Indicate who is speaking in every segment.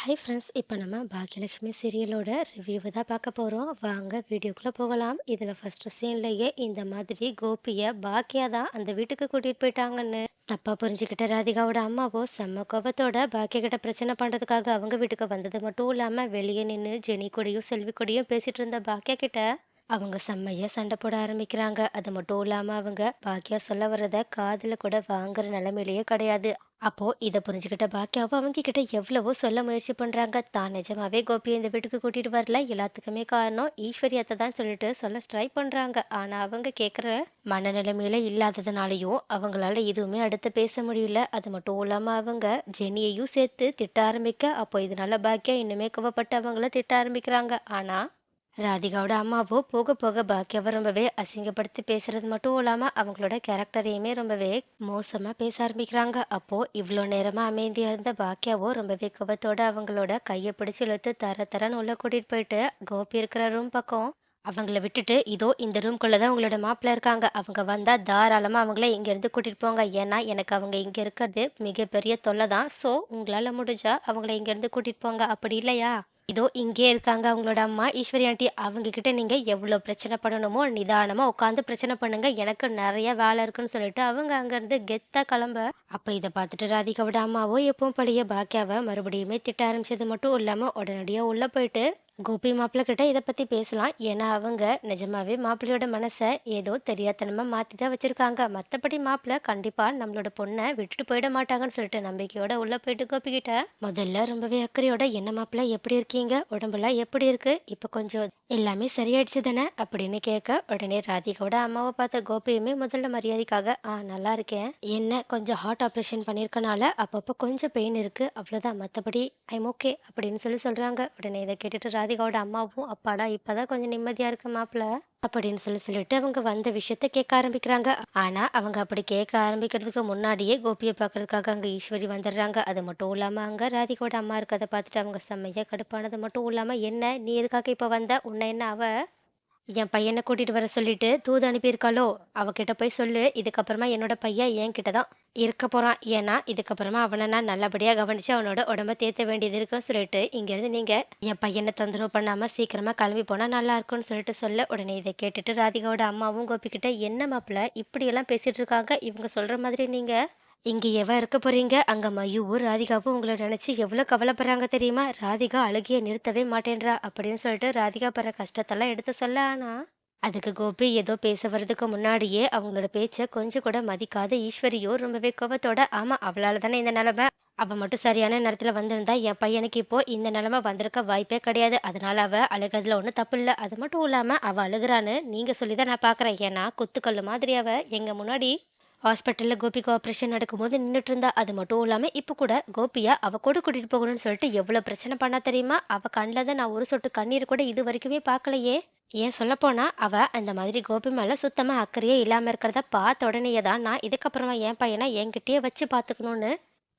Speaker 1: Hi friends! இப்போ நம்ம பாக்கியலட்சுமி சீரியலோட ரிவ்யூவை தான் பார்க்க போகிறோம். வாங்க வீடியோக்குள்ளே போகலாம். இதில் ஃபஸ்ட்டு சீன்லேயே இந்த மாதிரி கோபியை பாக்கியா தான் அந்த வீட்டுக்கு கூட்டிகிட்டு போயிட்டாங்கன்னு தப்பாக புரிஞ்சுக்கிட்ட ராதிகாவோட அம்மாவோ செம்ம கோபத்தோட பாக்கியா கிட்ட பிரச்சனை பண்ணுறதுக்காக அவங்க வீட்டுக்கு வந்தது மட்டும் இல்லாமல் வெளியே நின்று ஜெனி கூடயும் செல்வி கூடயும் பேசிகிட்டு இருந்த பாக்கியா கிட்ட அவங்க செம்மையா சண்டை போட ஆரம்பிக்கிறாங்க. அது மட்டும் இல்லாம அவங்க பாக்கியா சொல்ல வர்றத காதுல கூட வாங்குற நிலைமையிலேயே கிடையாது. அப்போ இதை புரிஞ்சுக்கிட்ட பாக்கியாவும் அவங்க கிட்ட எவ்வளவோ சொல்ல முயற்சி பண்றாங்க. தான் நிஜமாவே கோபியை இந்த வீட்டுக்கு கூட்டிட்டு வரல, எல்லாத்துக்குமே காரணம் ஈஸ்வரியத்தை தான் சொல்லிட்டு சொல்ல ட்ரை பண்றாங்க. ஆனா அவங்க கேட்குற மனநிலைமையில இல்லாததுனாலையும் அவங்களால எதுவுமே அடுத்து பேச முடியல. அது மட்டும் இல்லாம அவங்க ஜெனியையும் சேர்த்து திட்ட ஆரம்பிக்க, அப்போ இதனால பாக்கியா இன்னுமே கோவப்பட்டு அவங்கள திட்ட ஆரம்பிக்கிறாங்க. ஆனா ராதிகாவோட அம்மாவோ போக போக பாக்கியாவை ரொம்பவே அசிங்கப்படுத்தி பேசுறது மட்டும் இல்லாம அவங்களோட கேரக்டரையுமே ரொம்பவே மோசமா பேச ஆரம்பிக்கிறாங்க. அப்போ இவ்வளோ நேரமா அமைதியா இருந்த பாக்கியாவோ ரொம்பவே கோவத்தோட அவங்களோட கையை பிடிச்சு இழுத்து தர தரன்னு உள்ள கூட்டிட்டு போயிட்டு கோபி இருக்கிற ரூம் பக்கம் அவங்கள விட்டுட்டு, இதோ இந்த ரூம்குள்ளதான் உங்களோட மாப்பிள்ள இருக்காங்க, அவங்க வந்தா தாராளமா அவங்கள இங்க இருந்து கூட்டிட்டு போங்க. ஏன்னா எனக்கு அவங்க இங்க இருக்கிறது மிகப்பெரிய தொல்லை தான். ஸோ உங்களால முடிஞ்சா அவங்கள இங்க இருந்து கூட்டிட்டு போங்க. அப்படி இல்லையா, இதோ இங்கேயே இருக்காங்க அவங்களோட அம்மா ஈஸ்வரி ஆண்டி, அவங்க கிட்ட நீங்க எவ்வளவு பிரச்சனை பண்ணணுமோ நிதானமா உட்காந்து பிரச்சனை பண்ணுங்க, எனக்கு நிறைய வேலை இருக்குன்னு சொல்லிட்டு அவங்க அங்க இருந்து கெத்தா கிளம்ப. அப்ப இதை பார்த்துட்டு ராதிகாவோட அம்மாவோ எப்பவும் பழைய பாக்கியாவை மறுபடியுமே திட்ட ஆரம்பிச்சது மட்டும் இல்லாம உடனடியா உள்ள போயிட்டு கோபி மாப்பிள்ள கிட்ட இதை பத்தி பேசலாம். ஏன்னா அவங்க நிஜமாவே மாப்பிள்ளையோட மனசை ஏதோ தெரியாத்தனமா மாத்தி தான் வச்சிருக்காங்க. மத்தபடி மாப்பிள்ள கண்டிப்பா நம்மளோட பொண்ணை விட்டுட்டு போயிட மாட்டாங்கன்னு சொல்லிட்டு நம்பிக்கையோட உள்ள போயிட்டு கோபி கிட்ட முதல்ல ரொம்பவே அக்கறையோட, என்ன மாப்பிள்ள எப்படி இருக்கீங்க, உடம்பெல்லாம் எப்படி இருக்கு, இப்ப கொஞ்சம் எல்லாமே சரியாயிடுச்சு தானே அப்படின்னு கேட்க, உடனே ராதிகாவோட அம்மாவை பார்த்த கோபியுமே முதல்ல மரியாதைக்காக நல்லா இருக்கேன், என்ன கொஞ்சம் ஹார்ட் ஆப்ரேஷன் பண்ணியிருக்கனால அப்பப்போ கொஞ்சம் பெயின் இருக்கு, அவ்வளோதான், மற்றபடி ஐம் ஓகே அப்படின்னு சொல்றாங்க. உடனே இதை கேட்டுட்டு ராதிகாவோட அம்மாவும் அப்பாடா இப்பதான் கொஞ்சம் நிம்மதியா இருக்கு மாப்பிள்ள அப்படின்னு சொல்லிட்டு அவங்க வந்த விஷயத்த கேட்க ஆரம்பிக்கிறாங்க. ஆனா அவங்க அப்படி கேட்க ஆரம்பிக்கிறதுக்கு முன்னாடியே கோபியை பார்க்கறதுக்காக அங்க ஈஸ்வரி வந்துடுறாங்க. அது மட்டும் இல்லாம அங்க ராதிகாவோட அம்மா இருக்கதை பார்த்துட்டு அவங்க செம்மையா கடுப்பானது மட்டும் இல்லாம, என்ன நீ எதுக்காக இப்ப வந்த, உன்னை என்ன அவ என் பையனை கூட்டிட்டு வர சொல்லிட்டு தூது அனுப்பியிருக்காளோ, அவகிட்ட போய் சொல்லு, இதுக்கப்புறமா என்னோட பையன் என்கிட்ட தான் இருக்க போறான். ஏன்னா இதுக்கப்புறமா அவனை நான் நல்லபடியா கவனிச்சு அவனோட உடம்ப தேத்த வேண்டியது இருக்குன்னு சொல்லிட்டு இங்கேருந்து நீங்க என் பையனை தொந்தரவு பண்ணாம சீக்கிரமா கிளம்பி போனா நல்லா இருக்கும்னு சொல்லிட்டு சொல்ல, உடனே இதை கேட்டுட்டு ராதிகாவோட அம்மாவும் கோபிக்கிட்ட, என்ன மாப்பிள்ள இப்படியெல்லாம் பேசிட்டு இருக்காங்க, இவங்க சொல்ற மாதிரி நீங்க இங்கேயேவா இருக்க போறீங்க? அங்க மயுவும் ராதிகாவும் உங்களை நினைச்சு எவ்வளவு கவலைப்படுறாங்க தெரியுமா? ராதிகா அழுகைய நிறுத்தவே மாட்டேன்றா அப்படின்னு சொல்லிட்டு ராதிகா படுற கஷ்டத்தெல்லாம் எடுத்து சொல்ல. ஆனா அதுக்கு கோபி ஏதோ பேச வர்றதுக்கு முன்னாடியே அவங்களோட பேச்ச கொஞ்சம் கூட மதிக்காத ஈஸ்வரியோ ரொம்பவே கோபத்தோட, ஆமா அவளால தானே இந்த நிலைமை, அவ மட்டும் சரியான நேரத்துல வந்திருந்தா என் பையனுக்கு இப்போ இந்த நிலைமை வந்திருக்க வாய்ப்பே கிடையாது. அதனால அவ அழுகிறதுல ஒன்றும் தப்பு இல்லை. அது மட்டும் இல்லாம அவ அழுகுறான்னு நீங்க சொல்லிதான் நான் பாக்குறேன். ஏன்னா குத்துக்கல்லு மாதிரி அவ எங்க முன்னாடி ஹாஸ்பிட்டல்ல கோபிக்கு ஆப்ரேஷன் நடக்கும்போது நின்றுட்டு இருந்தா. அது மட்டும் இல்லாம இப்ப கூட கோபியா அவ கூட கூட்டிட்டு போகணும்னு சொல்லிட்டு எவ்வளவு பிரச்சனை பண்ணா தெரியுமா? அவ கண்ணில் தான் நான் ஒரு சொட்டு கண்ணீர் கூட இது வரைக்குமே பார்க்கலையே. ஏன் சொல்லப்போனா அவ அந்த மாதிரி கோபி மேல சுத்தமா அக்கறையே இல்லாம இருக்கிறத பார்த்த உடனேயே தான் நான் இதுக்கப்புறமா என் பையனை என்கிட்டயே வச்சு பார்த்துக்கணும்னு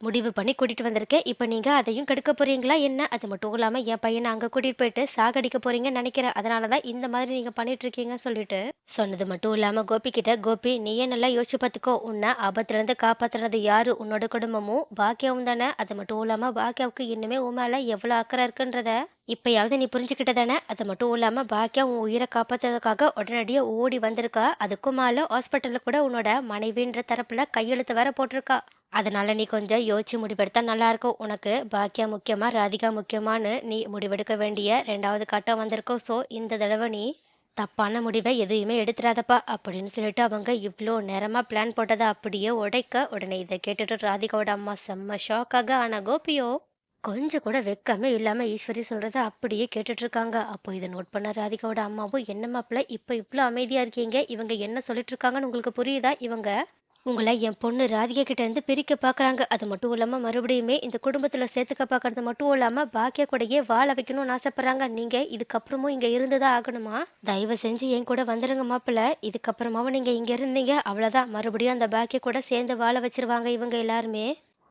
Speaker 1: முடிவு பண்ணி கூட்டிட்டு வந்திருக்கேன். இப்ப நீங்க அதையும் கெடுக்க போறீங்களா என்ன? அது மட்டும் இல்லாம என் பையனை அங்க கூட்டிட்டு போயிட்டு சாகடிக்க போறீங்கன்னு நினைக்கிறேன். அதனாலதான் இந்த மாதிரி நீங்க பண்ணிட்டு இருக்கீங்கன்னு சொல்லிட்டு சொன்னது மட்டும் இல்லாம கோபி கிட்ட, கோபி நீயே நல்லா யோசிச்சு பார்த்துக்கோ, உன்னை ஆபத்துல இருந்து காப்பாத்துனது யாரு, உன்னோட குடும்பமும் பாக்கியாவும் தானே. அது மட்டும் இல்லாம பாக்கியாவுக்கு இன்னுமே உன் மேல எவ்வளவு அக்கறை இருக்குன்றத இப்பயாவது நீ புரிஞ்சுக்கிட்ட தானே. அது மட்டும் இல்லாம பாக்கியா உன் உயிரை காப்பாத்துறதுக்காக உடனடியா ஓடி வந்திருக்கா. அதுக்கும் மேல ஹாஸ்பிட்டல்ல கூட உன்னோட மனைவின்ற தரப்புல கையெழுத்து வேற போட்டிருக்கா. அதனால நீ கொஞ்சம் யோசிச்சு முடிவெடுத்தா நல்லா இருக்கும். உனக்கு பாக்கியா முக்கியமா ராதிகா முக்கியமான்னு நீ முடிவெடுக்க வேண்டிய 2வது கட்டம் வந்திருக்கும். ஸோ இந்த தடவை நீ தப்பான முடிவை எதையுமே எடுத்துறாதப்பா அப்படின்னு சொல்லிட்டு அவங்க இவ்வளோ நேரமா பிளான் போட்டதை அப்படியே உடைக்க, உடனே இதை கேட்டுட்டு ராதிகாவோட அம்மா செம்ம ஷாக்காக. ஆனா கோபியோ கொஞ்சம் கூட வெக்கமே இல்லாம ஈஸ்வரி சொல்றத அப்படியே கேட்டுட்டு இருக்காங்க. அப்போ இதை நோட் பண்ண ராதிகாவோட அம்மாவும், என்ன மாப்பிள்ள இப்ப இவ்வளோ அமைதியா இருக்கீங்க, இவங்க என்ன சொல்லிட்டு இருக்காங்கன்னு உங்களுக்கு புரியுதா? இவங்க உங்கள என் பொண்ணு ராதிகா கிட்ட இருந்து பிரிக்க பார்க்குறாங்க. அது மட்டும் இல்லாம மறுபடியுமே இந்த குடும்பத்துல சேர்த்துக்க பார்க்கறது மட்டும் இல்லாம பாக்கியா கூடயே வாழ வைக்கணும்னு ஆசைப்படுறாங்க. நீங்க இதுக்கப்புறமும் இங்க இருந்துதான் ஆகணுமா? தயவு செஞ்சு என் கூட வந்துருங்க மாப்பிள்ள. இதுக்கப்புறமாவும் நீங்க இங்க இருந்தீங்க அவ்வளவுதான், மறுபடியும் அந்த பாக்கியா கூட சேர்ந்து வாழ வச்சிருவாங்க இவங்க எல்லாருமே.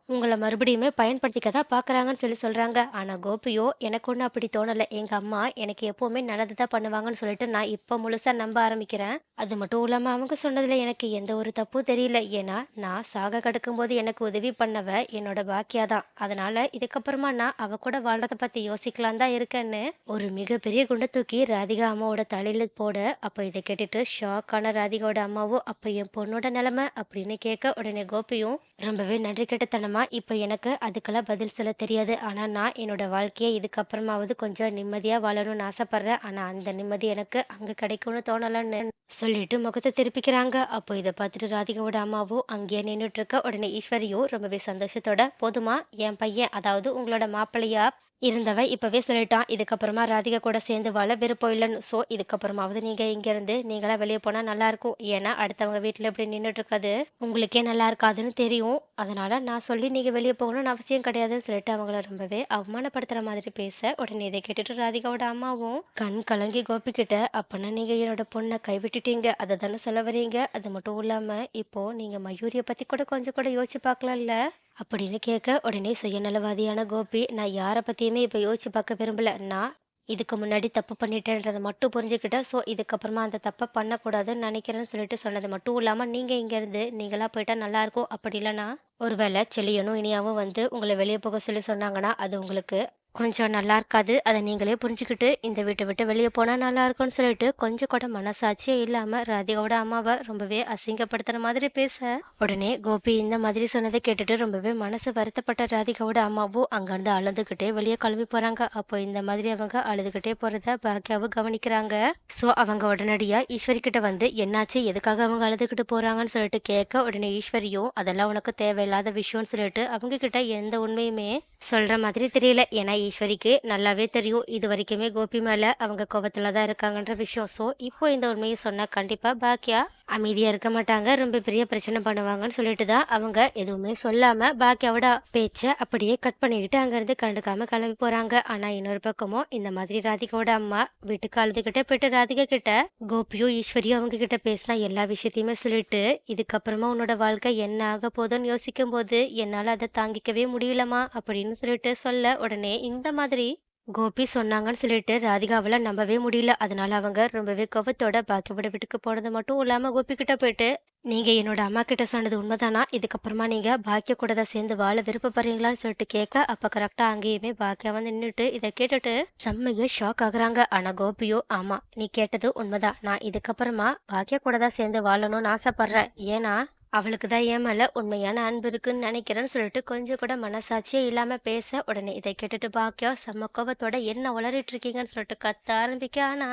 Speaker 1: உங்கள மறுபடியுமே பயன்படுத்திக்க தான் பார்க்குறாங்கன்னு சொல்றாங்க. ஆனா கோபியோ, எனக்கு ஒண்ணும் அப்படி தோணல. எங்க அம்மா எனக்கு எப்பவுமே நல்லது தான் பண்ணுவாங்கன்னு சொல்லிட்டு நான் இப்ப முழுசா நம்ப ஆரம்பிக்கிறேன். அது மட்டும் இல்லாம அவங்க சொன்னதுல எனக்கு எந்த ஒரு தப்பும் தெரியல. ஏன்னா, நான் சாக கிடக்கும்போது எனக்கு உதவி பண்ணவ என்னோட பாக்கியா தான். அதனால இதுக்கப்புறமா நான் அவ கூட வாழ்றத பத்தி யோசிக்கலான்னு தான் இருக்கேன்னு, ஒரு மிகப்பெரிய குண்ட தூக்கி ராதிகா அம்மாவோட தலையில போட, அப்ப இத கேட்டுட்டு ஷாக்கான ராதிகாவோட அம்மாவும், "அப்ப என் பொண்ணோட நிலைமை?" அப்படின்னு கேட்க, உடனே கோபியும் ரொம்பவே நன்றி கெட்டத்தனமா, "இப்ப எனக்கு அதுக்கெல்லாம் பதில் சொல்ல தெரியாது. ஆனா நான் என்னோட வாழ்க்கைய இதுக்கப்புறமாவது கொஞ்சம் நிம்மதியா வாழணும்னு ஆசைப்படுறேன். ஆனா அந்த நிம்மதி எனக்கு அங்க கிடைக்கும்னு தோணலன்னு" சொல்லிட்டு முகத்த திருப்பிக்கிறாங்க. அப்போ இத பார்த்துட்டு ராதிகாவோட அம்மாவும் அங்கேயே நின்னுட்டு இருக்க. உடனே ஈஸ்வரியும் ரொம்பவே சந்தோஷத்தோட, "போதுமா, என் பையன் அதாவது உங்களோட மாப்பிள்ளையா இருந்தவன் இப்பவே சொல்லிட்டான். இதுக்கப்புறமா ராதிகா கூட சேர்ந்து வாழ விருப்பம் இல்லன்னு. ஸோ இதுக்கப்புறமாவது நீங்க இங்கேருந்து நீங்களா வெளிய போனா நல்லாயிருக்கும். ஏன்னா அடுத்தவங்க வீட்ல இப்படி நின்னுட்டு இருக்கது உங்களுக்கே நல்லா இருக்காதுன்னு தெரியும். அதனால நான் சொல்லி நீங்க வெளிய போகணும்னு அவசியம் கிடையாதுன்னு" சொல்லிட்டு அவங்கள ரொம்பவே அவமானப்படுத்துற மாதிரி பேச, உடனே இதை கேட்டுட்டு ராதிகாவோட அம்மாவும் கண் கலங்கி கோபிக்கிட்ட, "அப்பன்னா நீங்க என்னோட பொண்ண கைவிட்டுட்டீங்க. அத தானே சொல்ல வரீங்க? அது மட்டும் இல்லாம இப்போ நீங்க மயூரிய பத்தி கூட கொஞ்சம் கூட யோசிச்சு பார்க்கலாம்ல?" அப்படின்னு கேட்க, உடனே சுயநலவாதியான கோபி, "நான் யார பத்தியுமே இப்ப யோசிச்சு பார்க்க விரும்பல. நான் இதுக்கு முன்னாடி தப்பு பண்ணிட்டேன்றத மட்டும் புரிஞ்சுக்கிட்டேன். ஸோ இதுக்கப்புறமா அந்த தப்ப பண்ணக்கூடாதுன்னு நினைக்கிறேன்னு" சொல்லிட்டு சொன்னது மட்டும் இல்லாம, "நீங்க இங்கேருந்து நீங்களா போயிட்டா நல்லாயிருக்கும். அப்படி இல்லன்னா, ஒருவேளை செழியனும் இனியாவும் வந்து உங்கள வெளிய போக சொல்லி சொன்னாங்கன்னா, அது உங்களுக்கு கொஞ்சம் நல்லா இருக்காது. அத நீங்களே புரிஞ்சுக்கிட்டு இந்த வீட்ட விட்டு வெளிய போனா நல்லாயிருக்கும்னு" சொல்லிட்டு கொஞ்சம் கூட மனசாட்சியே இல்லாம ராதிகாவோட அம்மாவ ரொம்பவே அசிங்கப்படுத்துற மாதிரி பேச, உடனே கோபி இந்த மாதிரி சொன்னதை கேட்டுட்டு ரொம்பவே மனசு வருத்தப்பட்ட ராதிகாவோட அம்மாவும் அங்கேருந்து அழுதுகிட்டே வெளியே கிளம்பி போறாங்க. அப்போ இந்த மாதிரி அவங்க அழுதுகிட்டே போறத பாக்கியாவும் கவனிக்கிறாங்க. ஸோ அவங்க உடனடியா ஈஸ்வரி கிட்ட வந்து என்னாச்சு, எதுக்காக அவங்க அழுதுகிட்டு போறாங்கன்னு சொல்லிட்டு கேட்க, உடனே ஈஸ்வரியும் அதெல்லாம் உனக்கு தேவையில்லாத விஷயம்னு சொல்லிட்டு அவங்க கிட்ட எந்த உண்மையுமே சொல்ற மாதிரி தெரியல. ஏன்னா ஈஸ்வரிக்கு நல்லாவே தெரியும் இது வரைக்குமே கோபி மேல அவங்க கோவத்துல தான் இருக்காங்கன்ற விஷயம். ஸோ இப்போ இந்த உண்மையை சொன்னா கண்டிப்பா பாக்கியா அமைதியா இருக்க மாட்டாங்க. ரொம்ப பெரிய பிரச்சனை பண்ணுவாங்கன்னு சொல்லிட்டு தான் அவங்க எதுவுமே சொல்லாம பாக்கியாவோட பேச்ச அப்படியே கட் பண்ணிக்கிட்டு அங்கேருந்து கண்டுக்காம கிளம்பி போறாங்க. ஆனா இன்னொரு பக்கமும் இந்த மாதிரி ராதிகாவோட அம்மா வீட்டுக்கு அழுதுகிட்டே போயிட்டு ராதிகா கிட்ட கோபியும் ஈஸ்வரியும் அவங்க கிட்ட பேசினா எல்லா விஷயத்தையுமே சொல்லிட்டு, "இதுக்கப்புறமா உன்னோட வாழ்க்கை என்ன ஆக போதுன்னு யோசிக்கும் போது என்னால அதை தாங்கிக்கவே முடியலம்மா" அப்படின்னு சொல்லிட்டு சொல்ல, உடனே இந்த மாதிரி கோபி சொன்னாங்கன்னு சொல்லிட்டு ராதிகாவால நம்பவே முடியல. அதனால அவங்க ரொம்பவே கோவத்தோட பாக்கியோட வீட்டுக்கு போனது மட்டும் இல்லாம கோபி கிட்ட போயிட்டு, "நீங்க என்னோட அம்மா கிட்ட சொன்னது உண்மைதானா? இதுக்கப்புறமா நீங்க பாக்கியா கூட தான் சேர்ந்து வாழ விருப்பப்படுறீங்களான்னு" சொல்லிட்டு கேட்க, அப்ப கரெக்டா அங்கேயுமே பாக்கியா வந்து நின்னுட்டு இதை கேட்டுட்டு செம்மையா ஷாக் ஆகுறாங்க. ஆனா கோபியோ, "ஆமா, நீ கேட்டது உண்மைதான். நான் இதுக்கப்புறமா பாக்கியா கூட தான் சேர்ந்து வாழணும்னு ஆசைப்படுறேன். ஏன்னா அவளுக்கு தான் என் மேல உண்மையான அன்பு இருக்குன்னு நினைக்கிறேன்னு" சொல்லிட்டு கொஞ்சம் கூட மனசாட்சியே இல்லாம பேச, உடனே இதை கேட்டுட்டு பாக்கியா செம்ம கோவத்தோட, "என்ன உளறிட்டு இருக்கீங்கன்னு" சொல்லிட்டு கத்த ஆரம்பிக்க. ஆனா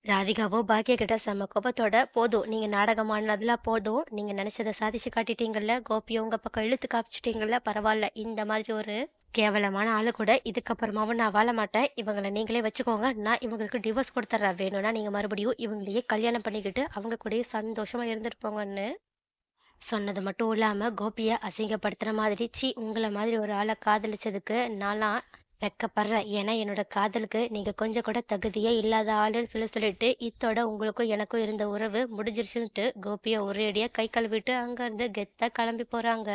Speaker 1: ராதிகாவோ பாக்கியா கிட்ட செம்ம கோபத்தோட, "போதும், நீங்க நாடகம் ஆடுனதெல்லாம் போதும். நீங்க நினைச்சத சாதிச்சு காட்டிட்டீங்கல்ல. கோபிய உங்க பக்கம் இழுத்து காமிச்சிட்டீங்கல்ல. பரவால்ல. இந்த மாதிரி ஒரு கேவலமான ஆளு கூட இதுக்கப்புறமாவும் நான் வாழ மாட்டேன். இவங்கள நீங்களே வச்சுக்கோங்க. நான் இவங்களுக்கு டிவோர்ஸ் குடுத்துர்றேன். வேணும்னா நீங்க மறுபடியும் இவங்களையே கல்யாணம் பண்ணிக்கிட்டு அவங்க கூடயே சந்தோஷமா இருந்துட்டு போங்கன்னு" சொன்னது மட்டும் இல்லாம கோபிய அசிங்கப்படுத்துற மாதிரி, "ச்சீ, உங்கள மாதிரி ஒரு ஆள காதலிச்சதுக்கு நான்லாம் வெட்கப்படுறேன். ஏன்னா என்னோட காதலுக்கு நீங்க கொஞ்சம் கூட தகுதியே இல்லாத ஆளுன்னு" சொல்லிட்டு, இத்தோட உங்களுக்கும் எனக்கும் இருந்த உறவு முடிஞ்சிருச்சுன்ட்டு கோபிய ஒரேடியா கை கழுவிட்டு அங்கருந்து கெத்தா கிளம்பி போறாங்க.